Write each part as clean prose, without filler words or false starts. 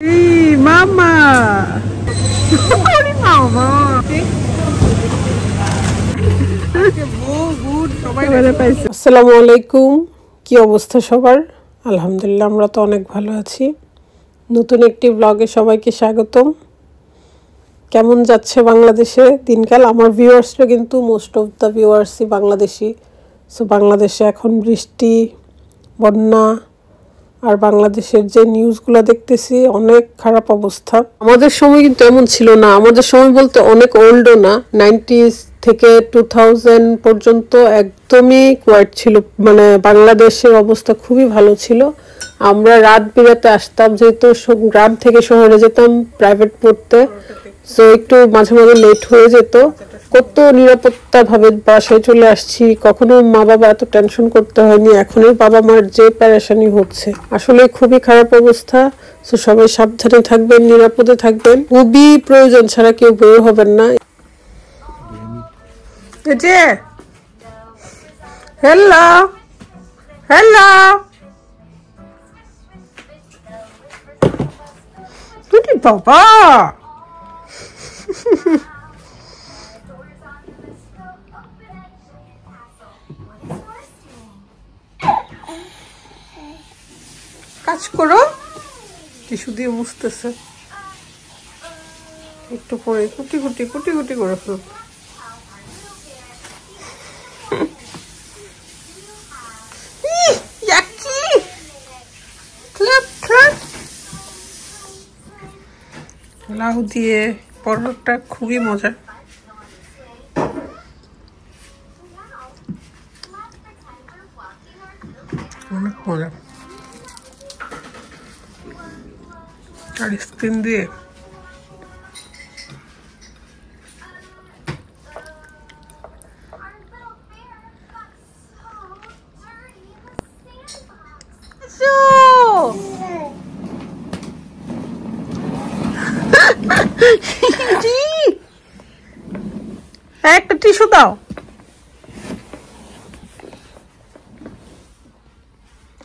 মামা আসসালামু আলাইকুম। কি অবস্থা সবার? আলহামদুলিল্লাহ, আমরা তো অনেক ভালো আছি। নতুন একটি ব্লগে সবাইকে স্বাগতম। কেমন যাচ্ছে বাংলাদেশে দিনকাল? আমার ভিউয়ার্সরা কিন্তু মোস্ট অফ দ্য ভিউয়ার্সই বাংলাদেশি। সো বাংলাদেশে এখন বৃষ্টি, বন্যা আর বাংলাদেশের যে নিউজগুলো দেখতেছি অনেক খারাপ অবস্থা। আমাদের সময় কিন্তু এমন ছিল না। আমাদের সময় বলতে অনেক ওল্ডও না, 90s থেকে 2000 পর্যন্ত একদমই কোয়াইট ছিল। মানে বাংলাদেশের অবস্থা খুবই ভালো ছিল। আমরা রাত বিরাতে আসতাম, যেহেতু গ্রাম থেকে শহরে যেতাম প্রাইভেট পড়তে, সো একটু মাঝে মাঝে লেট হয়ে যেত। কত নিরাপত্তা ভাবে বাসায় চলে আসছি, কখনো মা বাবা এত টেনশন করতে হয়নি। এখনই বাবা মার যে প্যারেশানি হচ্ছে, আসলে খুবই খারাপ অবস্থা। তো সবাই সাবধানে থাকবেন, নিরাপদে থাকবেন, খুবই প্রয়োজন ছাড়া কেউ বের হবেন না। যে হ্যালো হ্যালো বাবা, কাজ করো। টিস্যু দিয়ে মুছতেছে, একটু পরে কুটি কুটি কুটি কুটি করে ফেল। লাউ দিয়ে পরোটা খুবই মজা। অনেক মজা। আর স্কিন দিয়ে একটা টিস্যু দাও।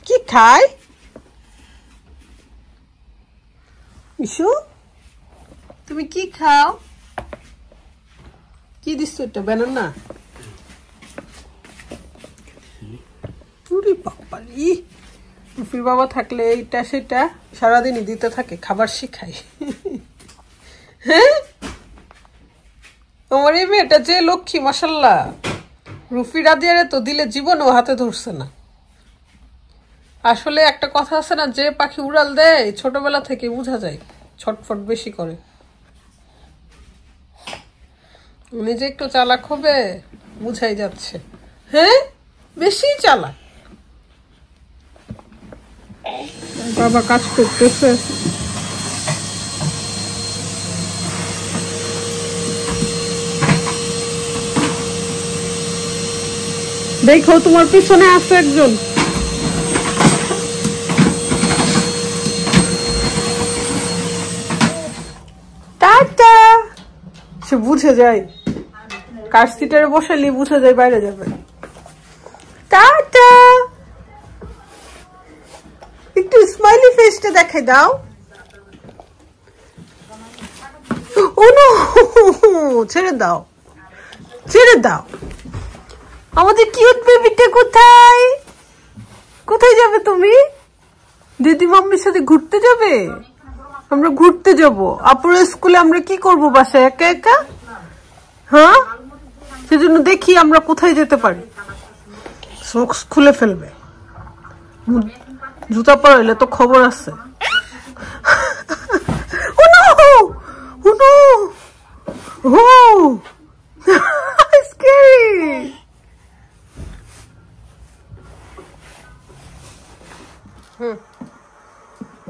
কি খায় ইস্যু? তুমি কি খাও? কি দিচ্ছ? এটা ব্যানানা? রুফির বাবা থাকলে এইটা সেটা সারাদিনই দিতে থাকে, খাবার শিখাই। হ্যাঁ, তোমার এই মেয়েটা যে লক্ষ্মী, মাশাল্লাহ। রুফি রাদিয়ারে তো দিলে জীবনও হাতে ধরছে না। আসলে একটা কথা আছে না, যে পাখি উড়াল দেয় ছোটবেলা থেকে বোঝা যায়, ছটফট বেশি করে। নিজে একটু চালাক হবে, বুঝাই যাচ্ছে। হ্যাঁ, বেশি চালাক। বাবা কাজ করতেছে। দেখো তোমার পিছনে আছে একজন। টাটা। সে বুঝে যায়, কার সিটারে বসালে বুঝে যায় বাইরে যাবে। টাটা। একটু স্মাইলি ফেসটা দেখাই দাও। ও নো, ছেড়ে দাও, ছেড়ে দাও। আমাদের কিউট বেবিটা কোথায়? কোথায় যাবে তুমি? দিদি মাম্মির সাথে ঘুরতে যাবে? আমরা ঘুরতে যাব। আপুর স্কুলে আমরা কি করব বাসায় একা একা? হ্যাঁ, সেজন্য দেখি আমরা কোথায় যেতে পারি। সক্স খুলে ফেলবে, জুতা পরাইলে তো খবর আছে। ও নো, ও নো, ও স্ক্যারি।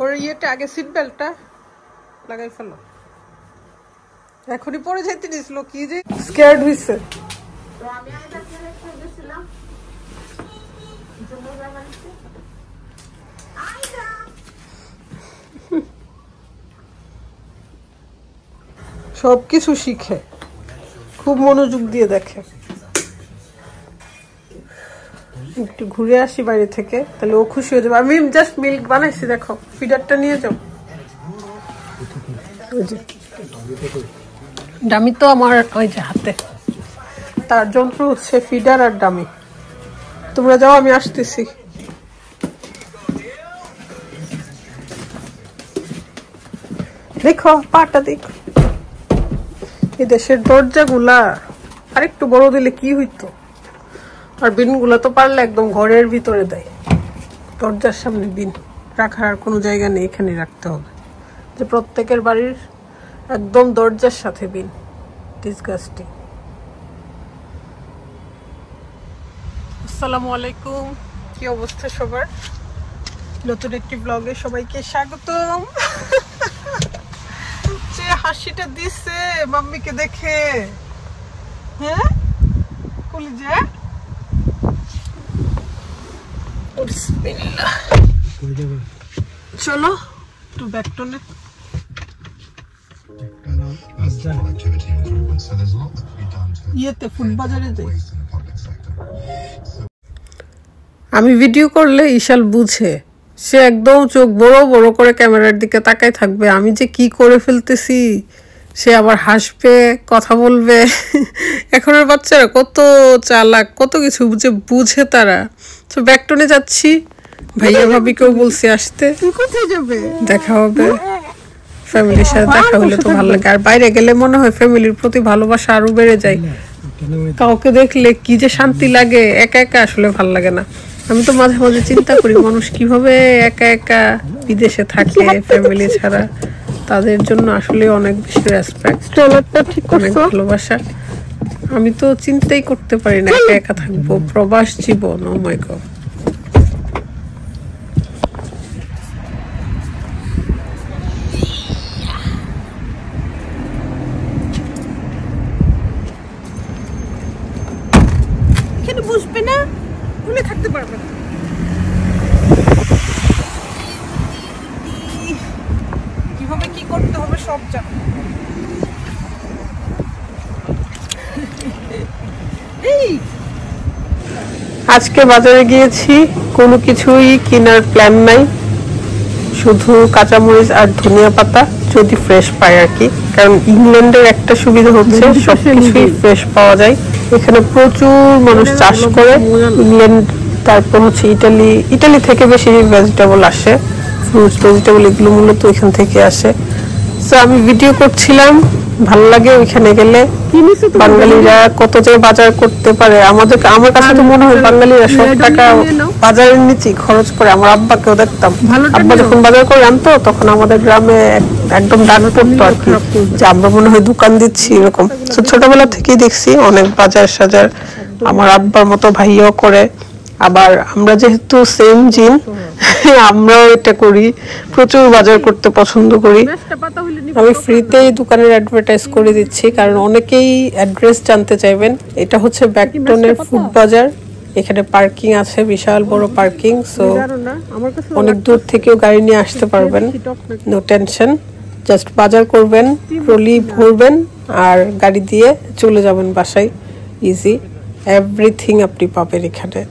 ওর ইয়েটা আগে, সিট বেল্টটা লাগাই ফেলো। এখনই পরে যেতে দিছিল, কি যে স্ক্যার্ড হইছে। সবকিছু শিখে, খুব মনোযোগ দিয়ে দেখে। একটু ঘুরে আসি বাইরে থেকে, তাহলে ও খুশি হয়ে যাবে। আমি জাস্ট মিল্ক বানাইছি, দেখো, ফিডারটা নিয়ে যাও। ডামি তো আমার ওই যে হাতে, তার যন্ত্র হচ্ছে ফিডার আর ডামি। তোমরা যাও, আমি আসতেছি। দেখো পাটা, দেখো এই দেশের দরজাগুলা আরেকটু বড় দিলে কি হইতো। আর বিনগুলা তো পারলে একদম ঘরের ভিতরে দেয়, দরজার সামনে বিন রাখার আর কোনো জায়গা নেই, এখানে রাখতে হবে। যে প্রত্যেকের বাড়ির একদম দরজার সাথে বিন, ডিসগাস্টিং। আসসালামু আলাইকুম, কি অবস্থা সবার? নতুন একটি ব্লগে সবাইকে স্বাগতম। যে হাসিটা দিছে মাম্মিকে দেখে, হ্যাঁ কলিজা। বিসমিল্লাহ, চলো একটু ব্যাকটনে। ইয়েতে ফুড বাজারে যাই। আমি ভিডিও করলে ইশাল বুঝে, সে একদম চোখ বড় বড় করে ক্যামেরার দিকে তাকায় থাকবে। আমি যে কি করে ফেলতেছি, সে আবার হাসবে, কথা বলবে। এখনের বাচ্চারা কত চালাক, কত কিছু বুঝে তারা। তো ব্যাকটনে যাচ্ছি, ভাইয়া ভাবিকেও বলছি আসতে। কোথায় যাবে? দেখা হবে, ফ্যামিলির সাথে দেখা হলে তো ভালো লাগে। আর বাইরে গেলে মনে হয় ফ্যামিলির প্রতি ভালোবাসা আরো বেড়ে যায়। কাউকে দেখলে কি যে শান্তি লাগে, একা একা আসলে ভালো লাগে না। আমি তো মাঝে মাঝে চিন্তা করি, মানুষ কিভাবে একা একা বিদেশে থাকে ফ্যামিলি ছাড়া। তাদের জন্য আসলে অনেক বেশি রেসপেক্ট, অনেক ভালোবাসা। আমি তো চিন্তাই করতে পারি না একা একা থাকবো, প্রবাস জীবন। ও মাই গড। এখানে বসবে না, ভুলে থাকতে পারবে না। কিভাবে কি করতে হবে সব জানো। আজকে বাজারে গিয়েছি, কোনো কিছুই কেনার প্ল্যান নাই, শুধু কাঁচামরিচ আর ধনিয়া পাতা, যদি ফ্রেশ পাই আর কি। কারণ ইংল্যান্ডের একটা সুবিধা হচ্ছে সবকিছুই ফ্রেশ পাওয়া যায়। এখানে প্রচুর মানুষ চাষ করে। ইংল্যান্ড, তারপর হচ্ছে ইটালি থেকে বেশি ভেজিটেবল আসে, ফ্রুটস ভেজিটেবল এগুলো মূলত ওইখান থেকে আসে। তো আমি ভিডিও করছিলাম, ভালো লাগে ওইখানে গেলে। বাঙালিরা কত যে বাজার করতে পারে, আমার কাছে তো মনে হয় বাঙালিরা সব টাকা বাজারের নিচেই খরচ করে। আমার আব্বাকেও দেখতাম, আব্বা যখন বাজার করে আনতো তখন আমাদের গ্রামে একদম ডান পড়তো আর কি, যে আমরা মনে হয় দোকান দিচ্ছি এরকম। তো ছোটবেলা থেকেই দেখছি অনেক বাজার সাজার আমার আব্বার মতো ভাইয়াও করে। আবার আমরা যেহেতু সেম জিন, আমরাও এটা করি, প্রচুর বাজার করতে পছন্দ করি। আমি ফ্রিতেই দোকানের অ্যাডভার্টাইজ করে দিচ্ছি, কারণ অনেকেই অ্যাড্রেস জানতে চাইবেন। এটা হচ্ছে ব্যাকটনের ফুড বাজার। এখানে পার্কিং আছে, বিশাল বড় পার্কিং। সো অনেক দূর থেকেও গাড়ি নিয়ে আসতে পারবেন, নো টেনশন। জাস্ট বাজার করবেন, ট্রলি ভরবেন আর গাড়ি দিয়ে চলে যাবেন বাসায়। ইজি, এভরিথিং আপনি পাবেন এখানে।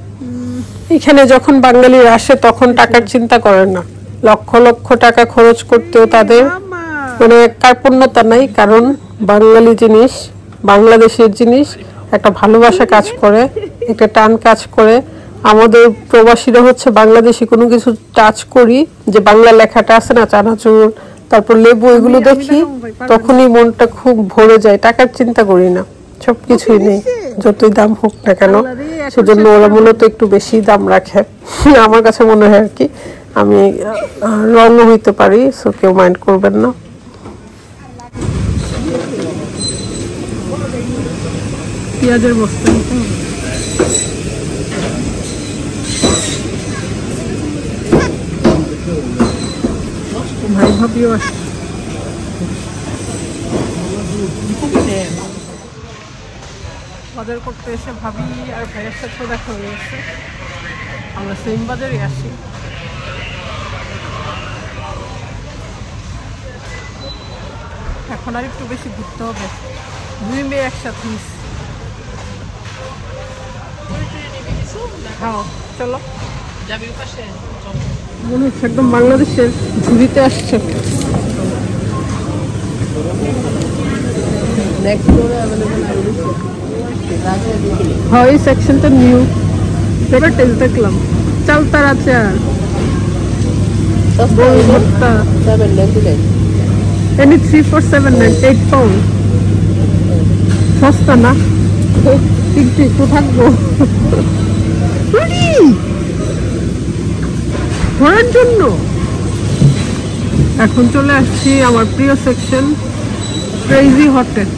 এখানে যখন বাঙালিরা আসে তখন টাকার চিন্তা করেন না, লক্ষ লক্ষ টাকা খরচ করতেও তাদের মানে কার্পণ্যতা নাই। কারণ বাঙালি জিনিস, বাংলাদেশের জিনিস একটা ভালোবাসা কাজ করে, একটা টান কাজ করে। আমাদের প্রবাসীরা হচ্ছে বাংলাদেশি কোনো কিছু টাচ করি, যে বাংলা লেখাটা আছে না, চানাচুর তারপর লেবু, এগুলো দেখি তখনই মনটা খুব ভরে যায়। টাকার চিন্তা করি না, সবকিছুই নেই, যতই দাম হোক না কেন। সেজন্য ওরা মূলত একটু বেশি দাম রাখে, আমার কাছে মনে হয় আর কি। আমি রঙও হইতে পারি, সো কেউ মাইন্ড করবেন না। পেঁয়াজের বস্তা নিতে হবে। ভাই ভাবিও আসছে। বাজার করতে এসে ভাবি আর ভাইয়ের সাথে দেখা হয়ে গেছে। আমরা সেম বাজারে আসি। এখন আর একটু বেশি ঘুরতে হবে, দুই মেয়ে একসাথে। হ্যাঁ চলো, মনে হচ্ছে একদম বাংলাদেশের ঝুড়িতে আসছে। नेक्स्ट फ्लोर अवेलेबल है। हाँ ये सेक्शन तो न्यू फेवरेट टेस्ट देखलाम चलता आचार सस्ता है भुट्टा 799 एनी 3 for 798 pound সস্তা না একটু একটু থাকবো ধরার জন্য এখন চলে আসছি আমার প্রিয় সেকশন ক্রেজি হোটেল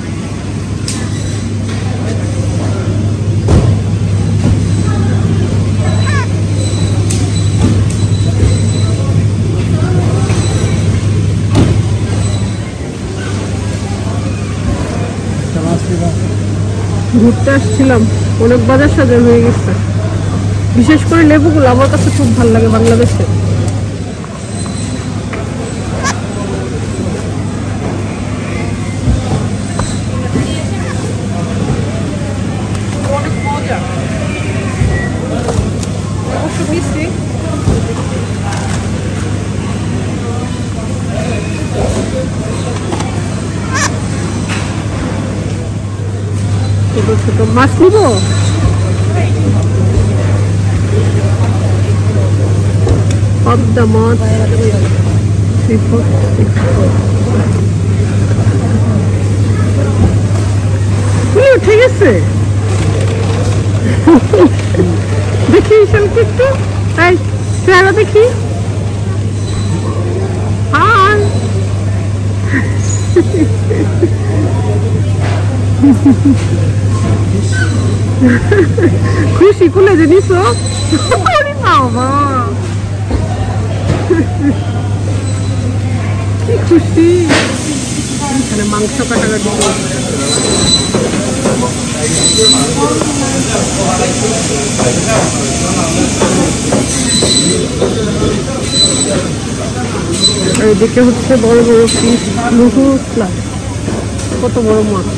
ঘুরতে আসছিলাম অনেক বাজার সাজার হয়ে গেছে বিশেষ করে লেবুগুলো আমার কাছে খুব ভালো লাগে বাংলাদেশে অনেক মজা অবশ্য মিষ্টি ছোট ছোট মাছ নিব পদ্মা মাছ ঠিক আছে দেখি শালকে একটু এই চেহারা দেখি হাই খুশি কুলে যে নিছো বাবা কি খুশি এখানে মাংস কাটাকাটি আর এদিকে হচ্ছে বড় বড় পিস লুহু প্লাস কত বড় মাছ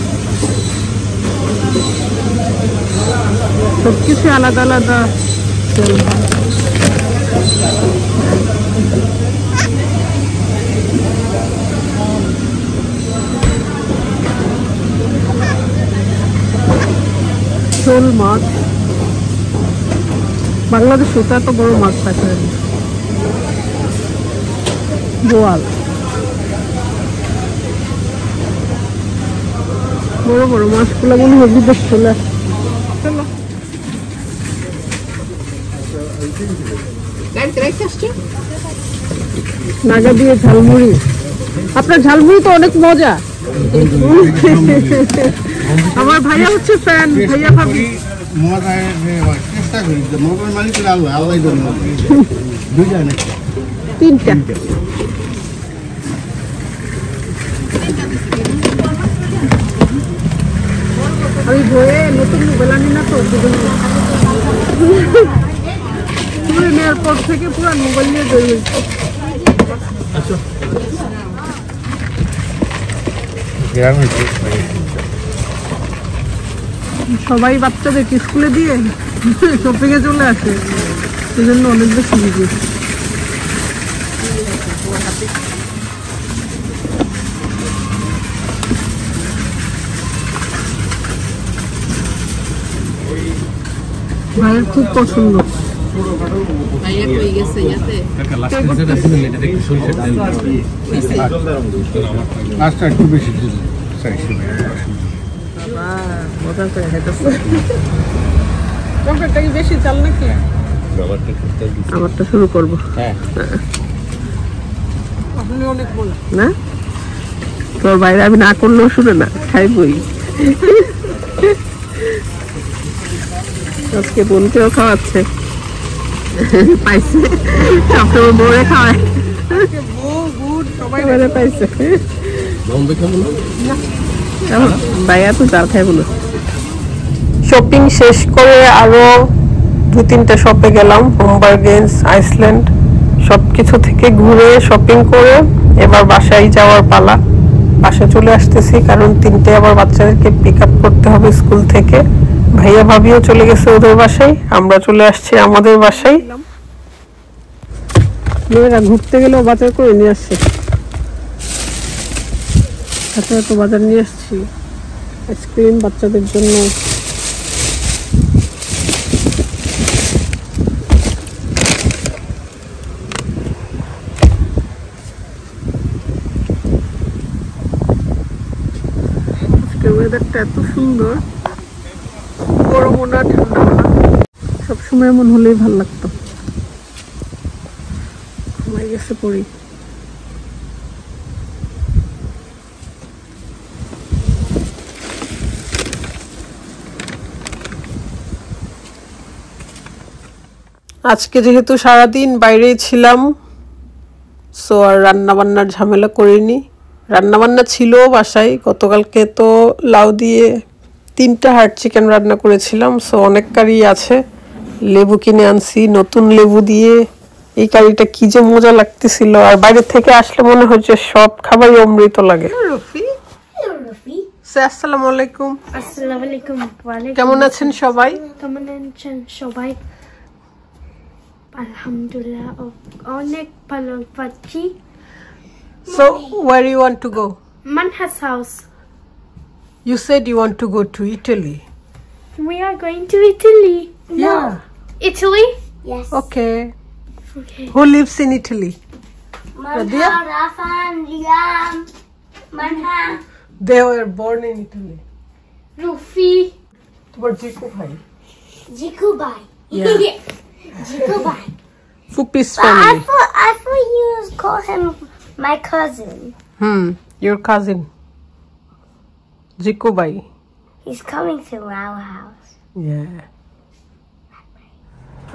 সবকিছু আলাদা আলাদা শোল মাছ বাংলাদেশে তো এত বড় মাছ থাকে বোয়াল বড় বড় মাছগুলো মনে হয় বিদেশ চলে চলো নাগা দিয়ে ঝালমুড়ি আপনার ঝালমুড়ি তো অনেক মজা আমার ভাইয়া হচ্ছে ফ্যান ভাইয়া ভাবি তিনটা আমি ধরে নতুন মোবাইল আনি না তো পুরো নেওয়ার পর থেকে পুরো মোবাইল নিয়ে বের হয়েছে সবাই বাচ্চাদেরকে স্কুলে দিয়ে শপিং এ চলে আসে সেজন্য অনেক বেশি বিজি ভাইয়ের খুব পছন্দ ভাইয়া কই গেছে ইয়াতে আজটা একটু বেশি চাইছি মজা করে খাইতেছে তরকারিটা কি বেশি চাল নাকি আমারটা শুরু করবো আপনি অনেক বলা না তোর বাইরে আমি না করলেও শুনে না খাইবই আজকে বোনকেও খাওয়াচ্ছে পাইছে সবসময় বউরে খাওয়ায় সবাই পাইছে ভাইয়া তো চাল খাইব না শপিং শেষ করে আরো 2-3টা শপে গেলাম হোমবার্গেন্স আইসল্যান্ড সবকিছু থেকে ঘুরে শপিং করে এবার বাসায় যাওয়ার পালা বাসায় চলে আসতেছি কারণ 3টে আবার বাচ্চাদেরকে পিক আপ করতে হবে স্কুল থেকে ভাইয়া ভাবিও চলে গেছে ওদের বাসায় আমরা চলে আসছি আমাদের বাসায় মেয়েরা ঘুরতে গেলেও বাজার করে নিয়ে আসছে এত বাজার নিয়ে আসছি আইসক্রিম বাচ্চাদের জন্য। আজকের ওয়েদারটা এত সুন্দর, গরমও না ঠান্ডাও না, সবসময় এমন হলেই ভালো লাগতো। ঘুমাই গেছে পড়ি। আজকে যেহেতু সারাদিন বাইরেই ছিলাম, সো আর রান্নাবান্নার ঝামেলা করিনি। রান্নাবান্না ছিল বাসায়, গতকালকে তো লাউ দিয়ে 3টা হার্ড চিকেন রান্না করেছিলাম, সো অনেক কারি আছে। লেবু কিনে আনছি, নতুন লেবু দিয়ে এই কারিটা কি যে মজা লাগতেছিল। আর বাইরে থেকে আসলে মনে হচ্ছে সব খাবারই অমৃত লাগে। রফি, আসসালামু আলাইকুম। আসসালামু আলাইকুম। কেমন আছেন সবাই? কেমন আছেন সবাই? আলহামদুলিল্লাহ অনেক ভালো আছি। So where you want to go? Manha's house. You said you want to go to Italy. We are going to Italy. Yeah. Italy? Yes. Okay. Okay. Who lives in Italy? Radia? Rafa, Liam, Manha. They were born in Italy. Rufi. তোমার জিকু ভাই। Jikubai. Yeah. Jikubai. Fupi's I family. thought you call him my cousin. Your cousin. Jiku bhai. He's coming to our house. Yeah.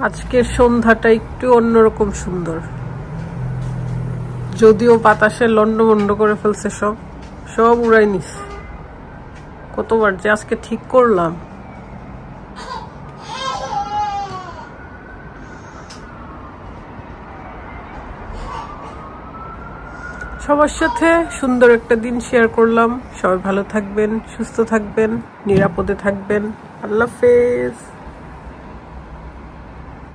আজকের সন্ধ্যাটা একটু অন্যরকম সুন্দর, যদিও বাতাসে লন্ডভন্ড করে ফেলছে, সব উড়াই নিস। কতবার যে আজকে ঠিক করলাম। সবার সাথে সুন্দর একটা দিন শেয়ার করলাম। সবাই ভালো থাকবেন, সুস্থ থাকবেন, নিরাপদে থাকবেন। আল্লাহ হাফেজ।